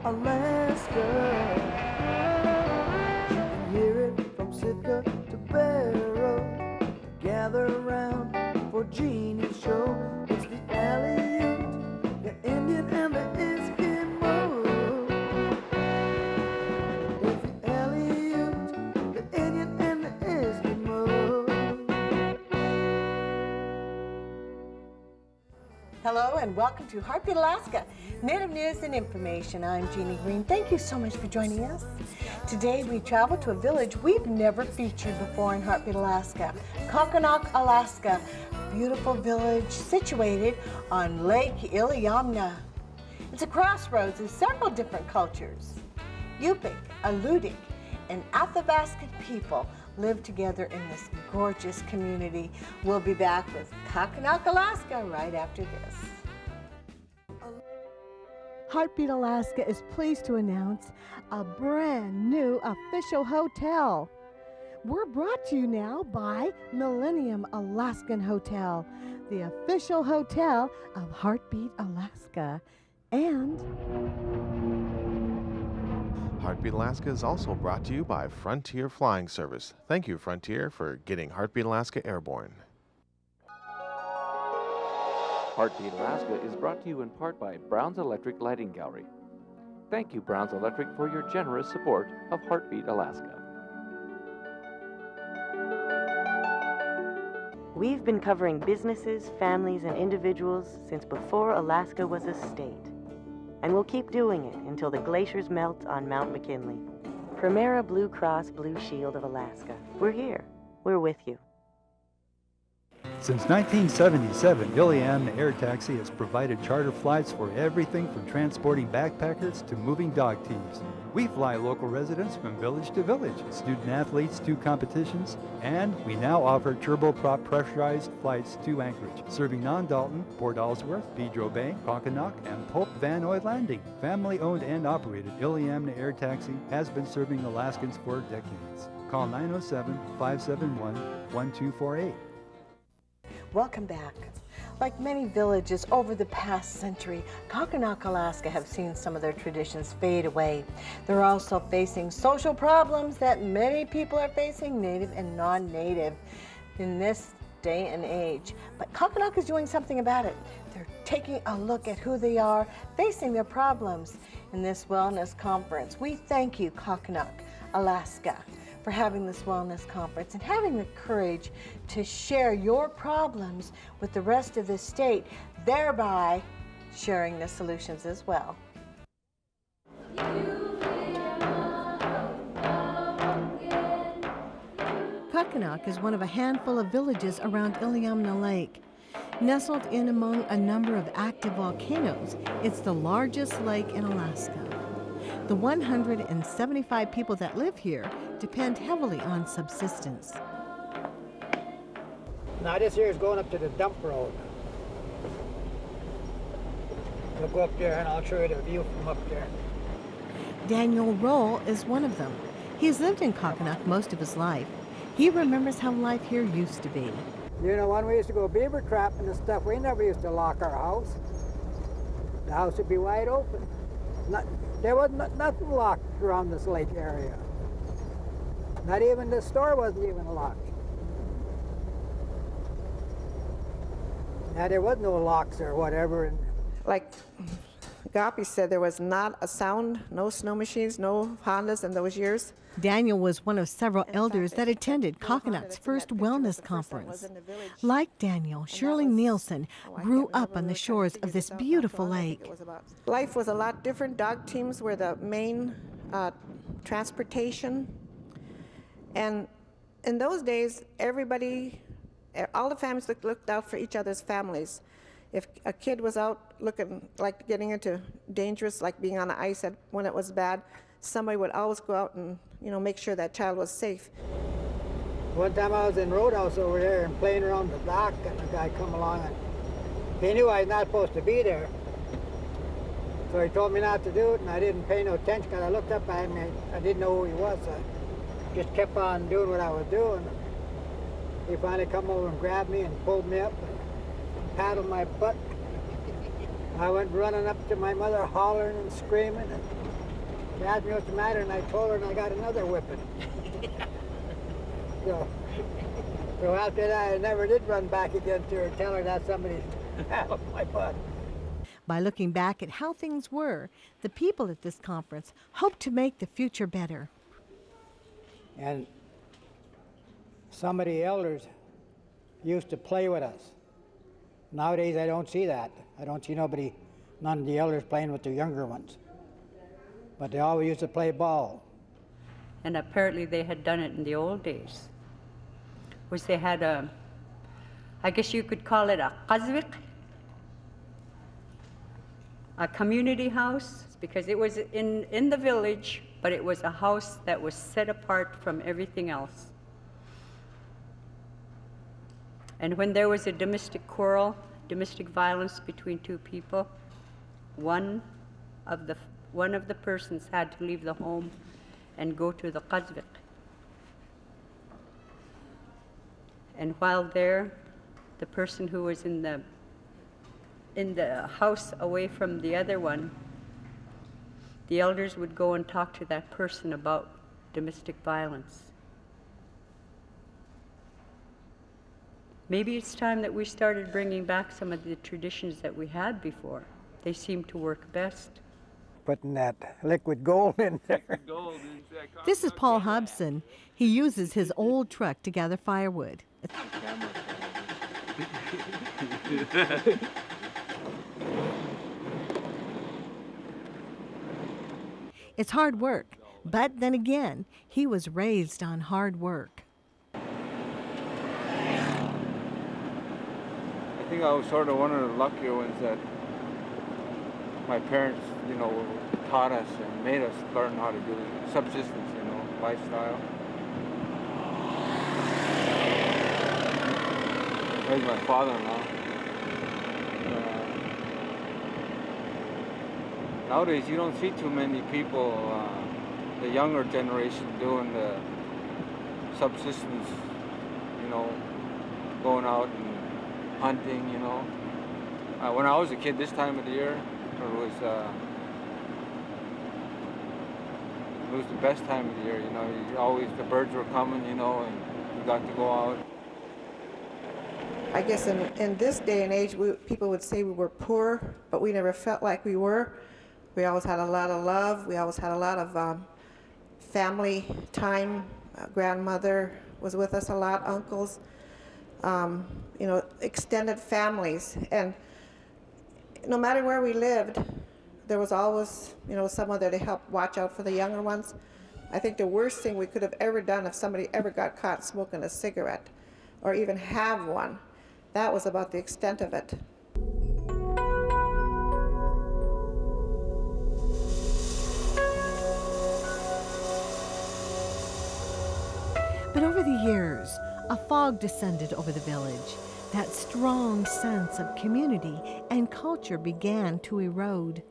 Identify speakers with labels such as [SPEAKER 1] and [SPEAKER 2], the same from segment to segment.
[SPEAKER 1] Alaska. You can hear it from Sitka to Barrow. Gather around for Jeannie's show. It's the Alutiiq, the Indian and the Eskimo. It's the Alutiiq, the Indian and the Eskimo.
[SPEAKER 2] Hello and welcome to Heartbeat Alaska, Native News and Information. I'm Jeannie Green. Thank you so much for joining us. Today we travel to a village we've never featured before in Heartbeat Alaska, Kokhanok, Alaska. Beautiful village situated on Lake Iliamna. It's a crossroads of several different cultures. Yupik, Alutiiq, and Athabascan people live together in this gorgeous community. We'll be back with Kokhanok, Alaska right after this. Heartbeat Alaska is pleased to announce a brand new official hotel. We're brought to you now by Millennium Alaskan Hotel, the official hotel of Heartbeat Alaska. And
[SPEAKER 3] Heartbeat Alaska is also brought to you by Frontier Flying Service. Thank you, Frontier, for getting Heartbeat Alaska airborne.
[SPEAKER 4] Heartbeat Alaska is brought to you in part by Brown's Electric Lighting Gallery. Thank you, Brown's Electric, for your generous support of Heartbeat Alaska.
[SPEAKER 5] We've been covering businesses, families, and individuals since before Alaska was a state. And we'll keep doing it until the glaciers melt on Mount McKinley. Primera Blue Cross Blue Shield of Alaska. We're here. We're with you.
[SPEAKER 6] Since 1977, Iliamna Air Taxi has provided charter flights for everything from transporting backpackers to moving dog teams. We fly local residents from village to village, student athletes to competitions, and we now offer turboprop pressurized flights to Anchorage, serving non-Dalton, Port Ellsworth, Pedro Bay, Kokhanok, and Pope Van Noy Landing. Family-owned and operated, Iliamna Air Taxi has been serving Alaskans for decades. Call 907-571-1248.
[SPEAKER 2] welcome back. Like many villages over the past century, Kokhanok, Alaska have seen some of their traditions fade away. They're also facing social problems that many people are facing, native and non-native, in this day and age. But Kokhanok is doing something about it. They're taking a look at who they are, facing their problems in this wellness conference. We thank you, Kokhanok, Alaska, for having this wellness conference and having the courage to share your problems with the rest of the state, thereby sharing the solutions as well. Kokhanok is one of a handful of villages around Iliamna Lake. Nestled in among a number of active volcanoes, it's the largest lake in Alaska. The 175 people that live here depend heavily on subsistence.
[SPEAKER 7] Now this here is going up to the dump road. We'll go up there and I'll show you the view from up there.
[SPEAKER 2] Daniel Roehl is one of them. He's lived in Kokhanok most of his life. He remembers how life here used to be.
[SPEAKER 7] You know, when we used to go beaver trapping and stuff, we never used to lock our house. The house would be wide open. There was nothing locked around this lake area. Not even the store wasn't even locked. Now there was no locks or whatever. And
[SPEAKER 8] like Gabby said, there was not a sound, no snow machines, no Hondas in those years.
[SPEAKER 2] Daniel was one of several elders that attended Kokhanok's first wellness conference. Like Daniel, Shirley Nielson grew up on the shores of this beautiful lake.
[SPEAKER 8] Life was a lot different. Dog teams were the main transportation. And in those days, everybody, all the families looked out for each other's families. If a kid was out looking like getting into dangerous, like being on the ice when it was bad, somebody would always go out and make sure that child was safe.
[SPEAKER 7] one time I was in Roadhouse over there and playing around the dock, and a guy come along and he knew I was not supposed to be there. So he told me not to do it, and I didn't pay no attention because I looked up at him and I didn't know who he was. So I just kept on doing what I was doing. He finally come over and grabbed me and pulled me up and paddled my butt. I went running up to my mother, hollering and screaming. And She asked me what's the matter, and I told her, and I got another whipping. So after that, I never did run back again to her and tell her that somebody's out my butt.
[SPEAKER 2] By looking back at how things were, the people at this conference hope to make the future better.
[SPEAKER 7] And some of the elders used to play with us. Nowadays, I don't see that. I don't see none of the elders playing with the younger ones. But they always used to play ball.
[SPEAKER 9] And apparently they had done it in the old days, was they had I guess you could call it a qazwiq, a community house, because it was in the village, but it was a house that was set apart from everything else. And when there was a domestic quarrel, domestic violence between two people, one of the persons had to leave the home and go to the qazwiq. And while there, the person who was in the house away from the other one, the elders would go and talk to that person about domestic violence. Maybe it's time that we started bringing back some of the traditions that we had before. They seem to work best.
[SPEAKER 7] Putting that liquid gold in there.
[SPEAKER 2] This is Paul Hobson. He uses his old truck to gather firewood. It's hard work, but then again, he was raised on hard work.
[SPEAKER 10] I think I was sort of one of the luckier ones that my parents, taught us and made us learn how to do subsistence, lifestyle. Raised my father-in-law. Nowadays, you don't see too many people, the younger generation, doing the subsistence, going out and hunting, When I was a kid, this time of the year, it was the best time of the year, the birds were coming, and you got to go out.
[SPEAKER 8] I guess in this day and age, people would say we were poor, but we never felt like we were. We always had a lot of love. We always had a lot of family time. Grandmother was with us a lot, uncles, extended families. And no matter where we lived, there was always, someone there to help watch out for the younger ones. I think the worst thing we could have ever done if somebody ever got caught smoking a cigarette or even have one, that was about the extent of it.
[SPEAKER 2] But over the years, a fog descended over the village. That strong sense of community and culture began to erode.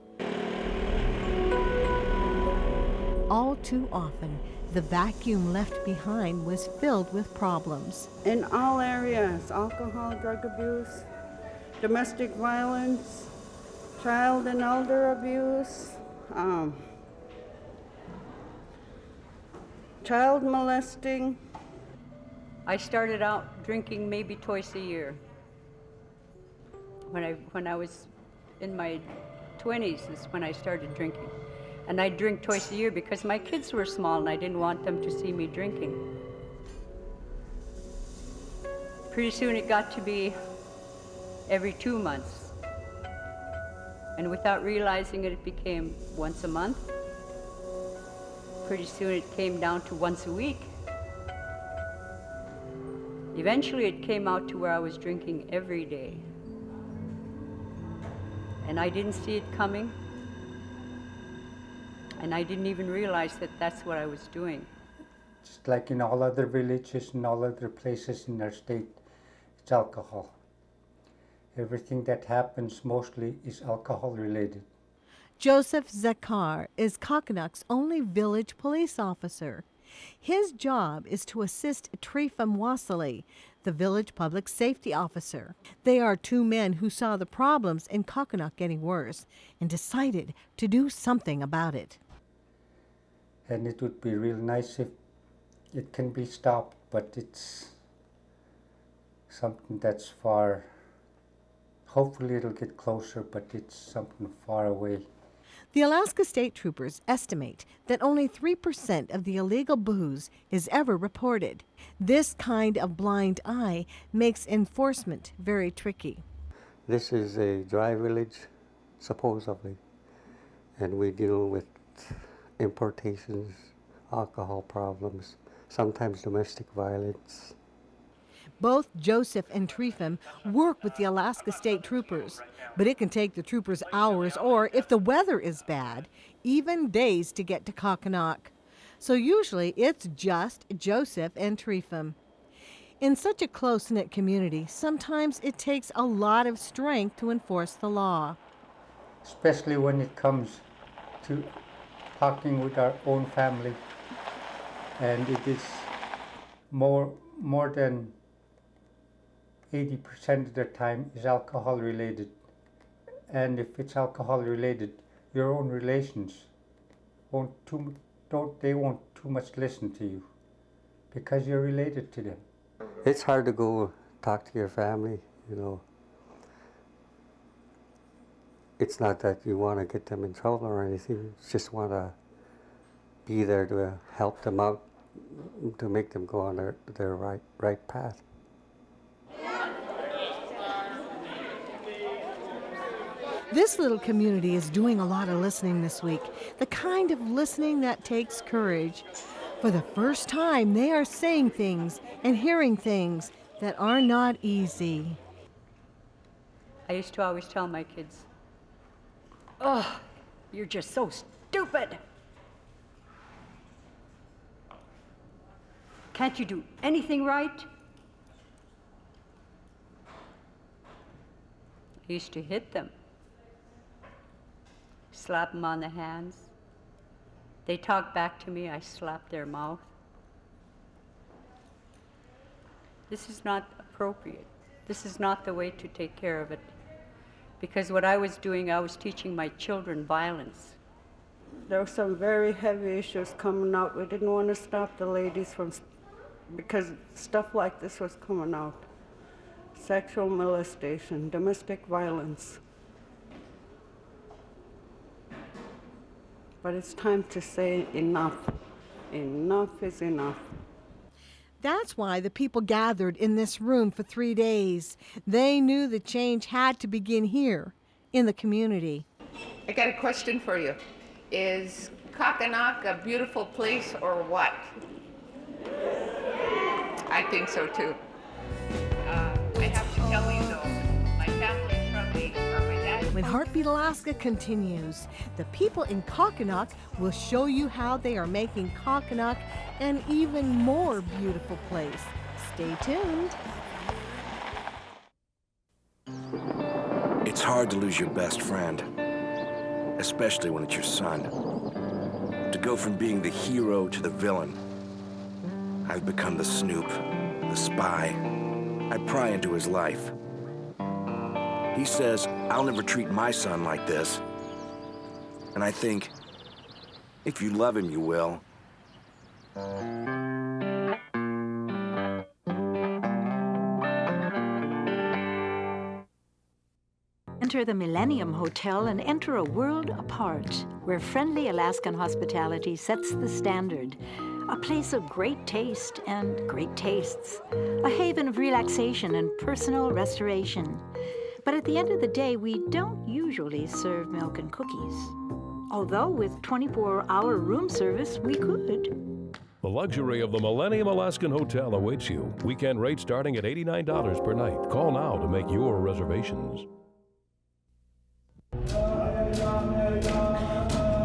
[SPEAKER 2] All too often, the vacuum left behind was filled with problems.
[SPEAKER 11] In all areas, alcohol, drug abuse, domestic violence, child and elder abuse, child molesting.
[SPEAKER 9] I started out drinking maybe twice a year. When I was in my 20s is when I started drinking. And I'd drink twice a year because my kids were small and I didn't want them to see me drinking. Pretty soon it got to be every 2 months. And without realizing it, it became once a month. Pretty soon it came down to once a week. Eventually it came out to where I was drinking every day. And I didn't see it coming. And I didn't even realize that that's what I was doing.
[SPEAKER 12] Just like in all other villages and all other places in our state, it's alcohol. Everything that happens mostly is alcohol related.
[SPEAKER 2] Joseph Zackar is Kokhanok's only village police officer. His job is to assist Trefim Wassillie, the village public safety officer. They are two men who saw the problems in Kokhanok getting worse and decided to do something about it.
[SPEAKER 12] and it would be real nice if it can be stopped, but it's something that's far. Hopefully it'll get closer, but it's something far away.
[SPEAKER 2] The Alaska State Troopers estimate that only 3% of the illegal booze is ever reported. This kind of blind eye makes enforcement very tricky.
[SPEAKER 13] This is a dry village, supposedly, and we deal with importations, alcohol problems, sometimes domestic violence.
[SPEAKER 2] Both Joseph and Trefim work with the Alaska State Troopers, but it can take the troopers hours or, if the weather is bad, even days to get to Kokhanok. So usually it's just Joseph and Trefim. In such a close-knit community, sometimes it takes a lot of strength to enforce the law.
[SPEAKER 12] Especially when it comes to talking with our own family, and it is more than 80% of the time is alcohol related. And if it's alcohol related, your own relations won't too much listen to you because you're related to them.
[SPEAKER 13] It's hard to go talk to your family, you know. It's not that you want to get them in trouble or anything, you just want to be there to help them out, to make them go on their right path.
[SPEAKER 2] This little community is doing a lot of listening this week, the kind of listening that takes courage. For the first time, they are saying things and hearing things that are not easy.
[SPEAKER 9] I used to always tell my kids, "Oh, you're just so stupid. Can't you do anything right?" I used to hit them, slap them on the hands. They talk back to me, I slap their mouth. This is not appropriate. This is not the way to take care of it. Because what I was doing, I was teaching my children violence.
[SPEAKER 11] There were some very heavy issues coming out. We didn't want to stop the ladies from, because stuff like this was coming out. Sexual molestation, domestic violence. But it's time to say enough. Enough is enough.
[SPEAKER 2] That's why the people gathered in this room for 3 days. They knew the change had to begin here, in the community.
[SPEAKER 14] I got a question for you. Is Kokhanok a beautiful place or what? I think so too. I have to tell you though, my family's from my dad.
[SPEAKER 2] When Heartbeat Alaska continues, the people in Kokhanok will show you how they are making Kokhanok an even more beautiful place. Stay tuned.
[SPEAKER 15] It's hard to lose your best friend, especially when it's your son. To go from being the hero to the villain. I've become the snoop, the spy. I pry into his life. He says, I'll never treat my son like this. And I think, if you love him, you will.
[SPEAKER 16] Enter the Millennium Hotel and enter a world apart, where friendly Alaskan hospitality sets the standard. A place of great taste and great tastes. A haven of relaxation and personal restoration. But at the end of the day, we don't usually serve milk and cookies. Although with 24-hour room service, we could.
[SPEAKER 17] The luxury of the Millennium Alaskan Hotel awaits you. Weekend rate starting at $89 per night. Call now to make your reservations.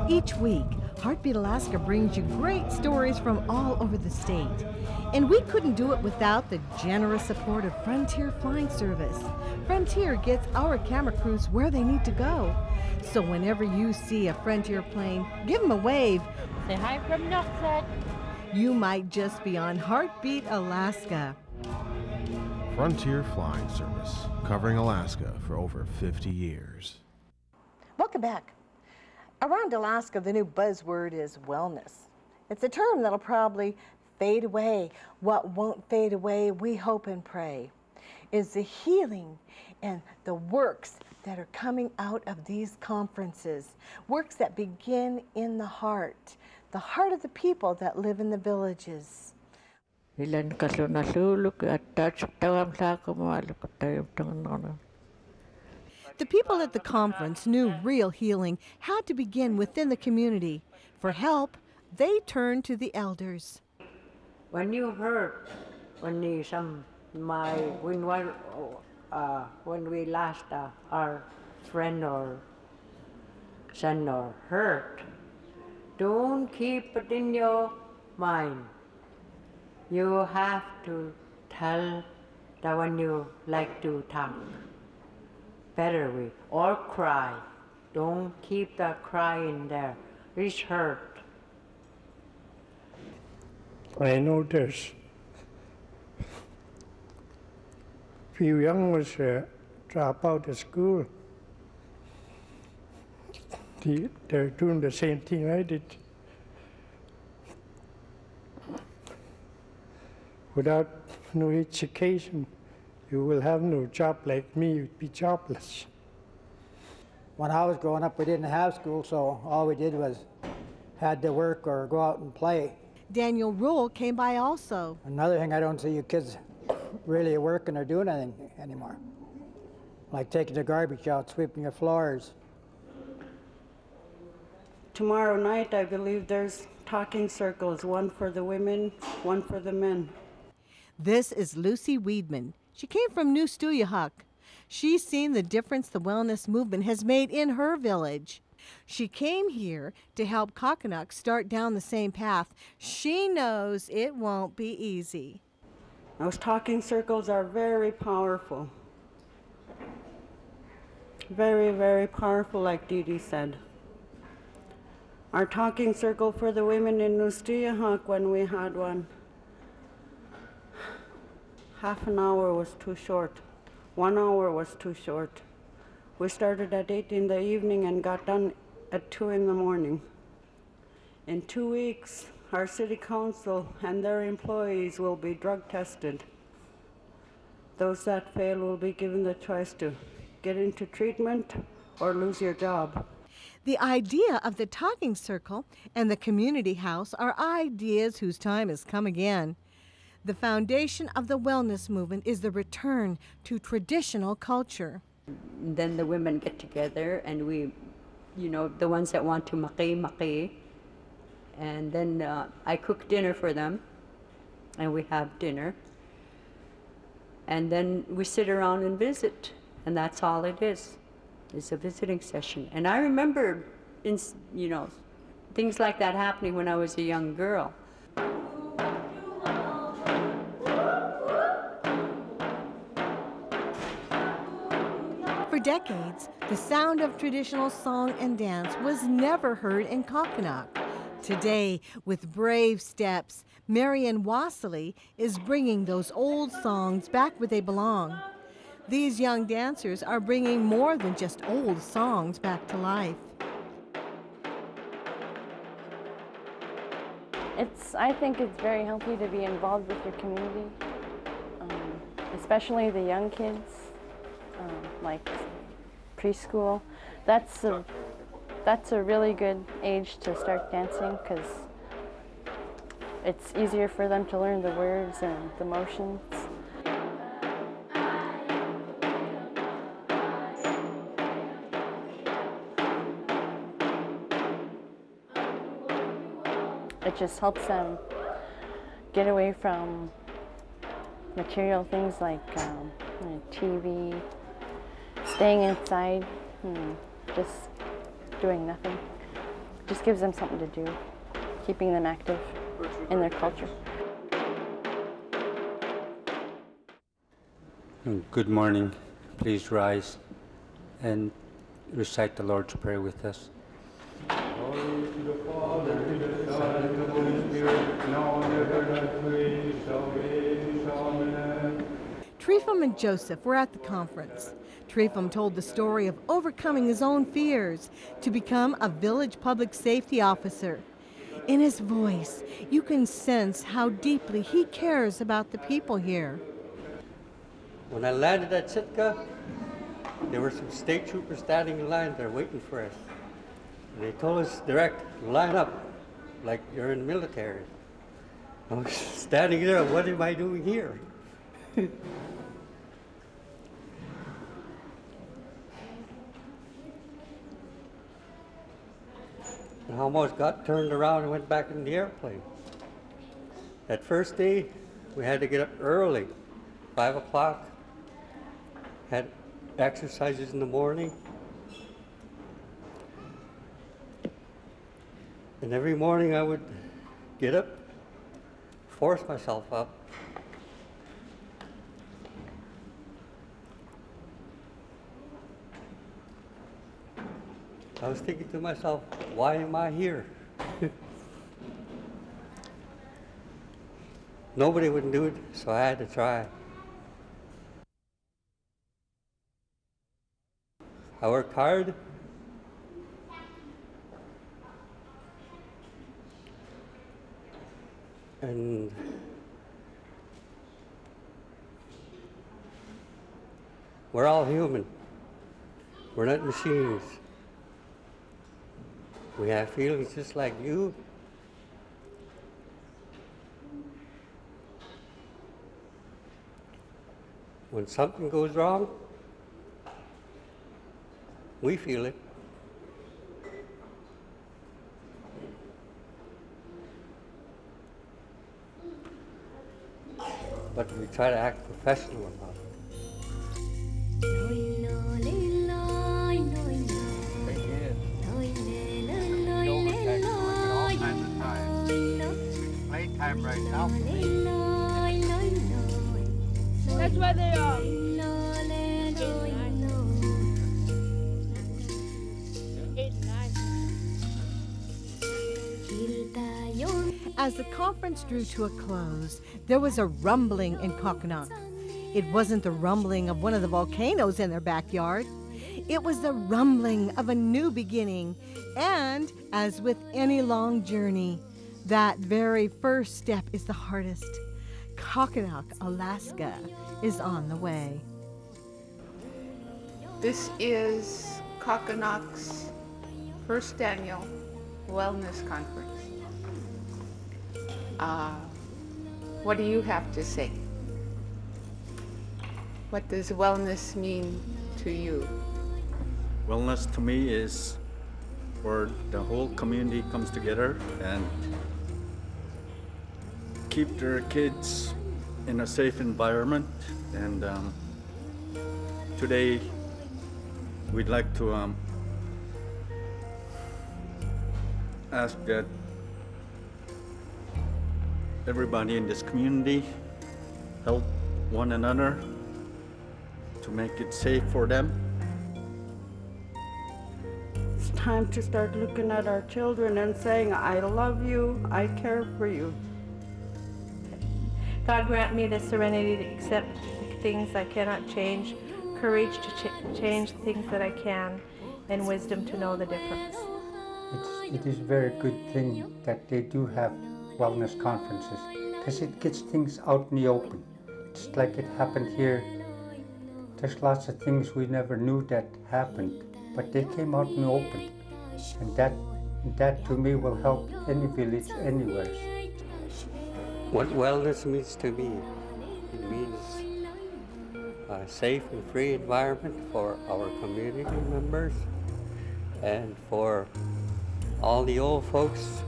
[SPEAKER 2] Each week, Heartbeat Alaska brings you great stories from all over the state. And we couldn't do it without the generous support of Frontier Flying Service. Frontier gets our camera crews where they need to go. So whenever you see a Frontier plane, give them a wave.
[SPEAKER 18] Say hi from Nutsat.
[SPEAKER 2] You might just be on Heartbeat Alaska.
[SPEAKER 3] Frontier Flying Service, covering Alaska for over 50 years.
[SPEAKER 2] Welcome back. Around Alaska, the new buzzword is wellness. It's a term that'll probably fade away. What won't fade away, we hope and pray, is the healing and the works that are coming out of these conferences, works that begin in the heart of the people that live in the villages.
[SPEAKER 18] The
[SPEAKER 2] people at the conference knew real healing had to begin within the community. For help, they turned to the elders.
[SPEAKER 18] When you hurt, when we lost our friend or son or hurt, don't keep it in your mind. You have to tell the one you like to talk better with, or cry. Don't keep the cry in there. It's hurt.
[SPEAKER 19] I noticed few young ones drop out of school. They're doing the same thing I did. Without no education, you will have no job like me, you'd be jobless.
[SPEAKER 7] When I was growing up, we didn't have school, so all we did was had to work or go out and play.
[SPEAKER 2] Daniel Roehl came by also.
[SPEAKER 7] Another thing, I don't see you kids really working or doing anything anymore. Like taking the garbage out, sweeping your floors.
[SPEAKER 11] Tomorrow night, I believe there's talking circles, one for the women, one for the men.
[SPEAKER 2] This is Lucy Weedman. She came from New Alutiiq. She's seen the difference the wellness movement has made in her village. She came here to help Kokhanok start down the same path. She knows it won't be easy.
[SPEAKER 11] Those talking circles are very powerful. Very, very powerful, like Dee Dee said. Our talking circle for the women in New Alutiiq, when we had one, half an hour was too short. 1 hour was too short. We started at 8 in the evening and got done at 2 in the morning. In 2 weeks, our city council and their employees will be drug tested. Those that fail will be given the choice to get into treatment or lose your job.
[SPEAKER 2] The idea of the talking circle and the community house are ideas whose time has come again. The foundation of the wellness movement is the return to traditional culture.
[SPEAKER 9] Then the women get together and we, the ones that want to maki. And then I cook dinner for them and we have dinner. And then we sit around and visit, and that's all it is. It's a visiting session. And I remember, things like that happening when I was a young girl.
[SPEAKER 2] For decades, the sound of traditional song and dance was never heard in Kokhanok. Today, with brave steps, Marilyn Wassillie is bringing those old songs back where they belong. These young dancers are bringing more than just old songs back to life.
[SPEAKER 20] I think it's very healthy to be involved with your community, especially the young kids, like preschool. That's a really good age to start dancing because it's easier for them to learn the words and the motions. It just helps them get away from material things like TV, staying inside, just doing nothing. Just gives them something to do, keeping them active in their culture.
[SPEAKER 12] Good morning. Please rise and recite the Lord's Prayer with us. Glory to the Father, to the Son, and to the Holy Spirit, now and ever, and praise shall be. Amen.
[SPEAKER 2] Trefim and Joseph were at the conference. Trefim told the story of overcoming his own fears to become a village public safety officer. In his voice, you can sense how deeply he cares about the people here.
[SPEAKER 13] When I landed at Sitka, there were some state troopers standing in line there waiting for us. And they told us direct, line up, like you're in the military. I was standing there, what am I doing here? I almost got turned around and went back in the airplane. That first day, we had to get up early, 5 o'clock, had exercises in the morning. And every morning I would get up, force myself up. I was thinking to myself, why am I here? Nobody would do it, so I had to try. I worked hard. And we're all human. We're not machines. We have feelings just like you. When something goes wrong, we feel it. But we try to act professional about it.
[SPEAKER 12] Playtime right now.
[SPEAKER 21] That's why they are.
[SPEAKER 2] As the conference drew to a close, there was a rumbling in Kokhanok. It wasn't the rumbling of one of the volcanoes in their backyard. It was the rumbling of a new beginning. And as with any long journey, that very first step is the hardest. Kokhanok, Alaska is on the way.
[SPEAKER 14] This is Kokhanok's first annual Wellness Conference. What do you have to say? What does wellness mean to you?
[SPEAKER 6] Wellness to me is where the whole community comes together and keep their kids in a safe environment. And today we'd like to ask that everybody in this community help one another to make it safe for them.
[SPEAKER 11] It's time to start looking at our children and saying, I love you, I care for you.
[SPEAKER 22] God grant me the serenity to accept things I cannot change, courage to change things that I can, and wisdom to know the difference.
[SPEAKER 12] It is a very good thing that they do have wellness conferences, because it gets things out in the open. It's like it happened here. There's lots of things we never knew that happened, but they came out in the open. And that to me will help any village anywhere.
[SPEAKER 13] What wellness means to me, it means a safe and free environment for our community members and for all the old folks,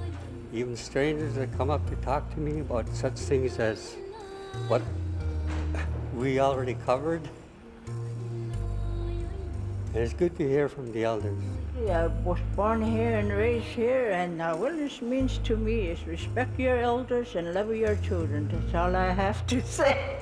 [SPEAKER 13] even strangers that come up to talk to me about such things as what we already covered. And it's good to hear from the elders.
[SPEAKER 18] I was born here and raised here, and wellness means to me is respect your elders and love your children. That's all I have to say.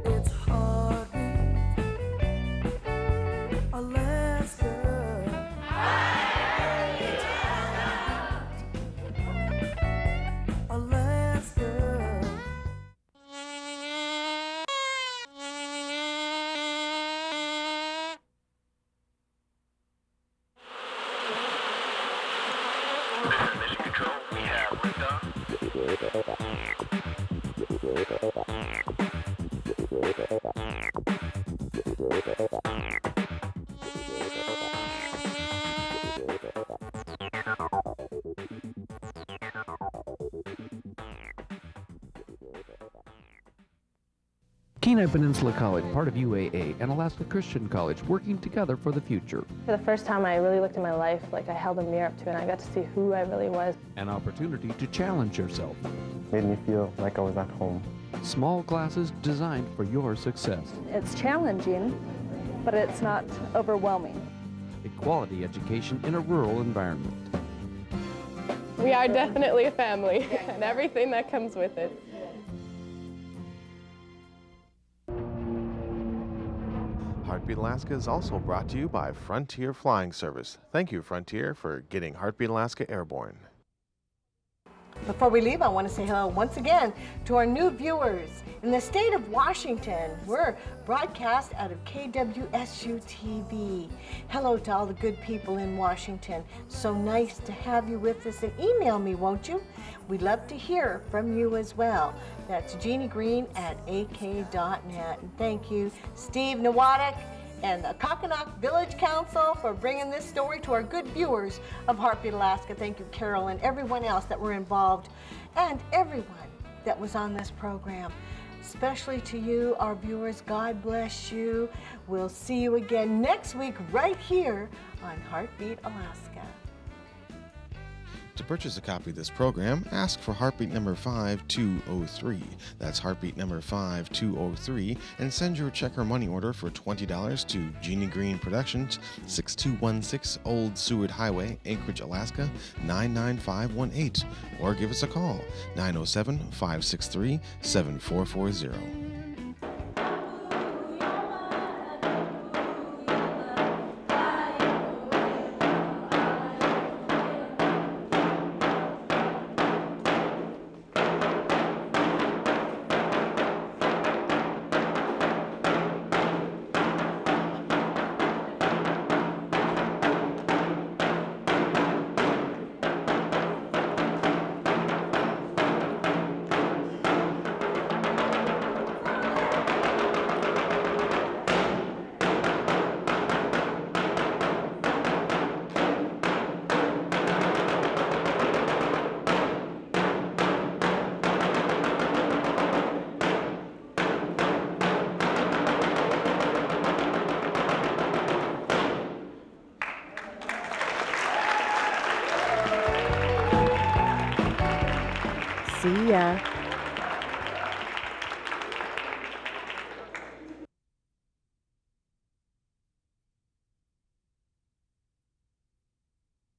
[SPEAKER 1] It's hard.
[SPEAKER 4] Kenai Peninsula College, part of UAA, and Alaska Christian College, working together for the future.
[SPEAKER 5] For the first time, I really looked at my life like I held a mirror up to it, and I got to see who I really was.
[SPEAKER 4] An opportunity to challenge yourself.
[SPEAKER 23] Made me feel like I was at home.
[SPEAKER 4] Small classes designed for your success.
[SPEAKER 24] It's challenging, but it's not overwhelming.
[SPEAKER 4] A quality education in a rural environment.
[SPEAKER 24] We are definitely a family, and everything that comes with it.
[SPEAKER 3] Heartbeat Alaska is also brought to you by Frontier Flying Service. Thank you, Frontier, for getting Heartbeat Alaska airborne.
[SPEAKER 2] Before we leave, I want to say hello once again to our new viewers. In the state of Washington, we're broadcast out of KWSU-TV. Hello to all the good people in Washington. So nice to have you with us, and email me, won't you? We'd love to hear from you as well. That's jeanniegreen@ak.net. And thank you, Steve Nowadik and the Kokhanok Village Council for bringing this story to our good viewers of Heartbeat Alaska. Thank you, Carol, and everyone else that were involved, and everyone that was on this program. Especially to you, our viewers, God bless you. We'll see you again next week right here on Heartbeat Alaska.
[SPEAKER 3] To purchase a copy of this program, ask for Heartbeat number 5203. That's Heartbeat number 5203, and send your check or money order for $20 to Jeannie Green Productions, 6216 Old Seward Highway, Anchorage, Alaska, 99518, or give us a call, 907-563-7440.
[SPEAKER 2] See ya.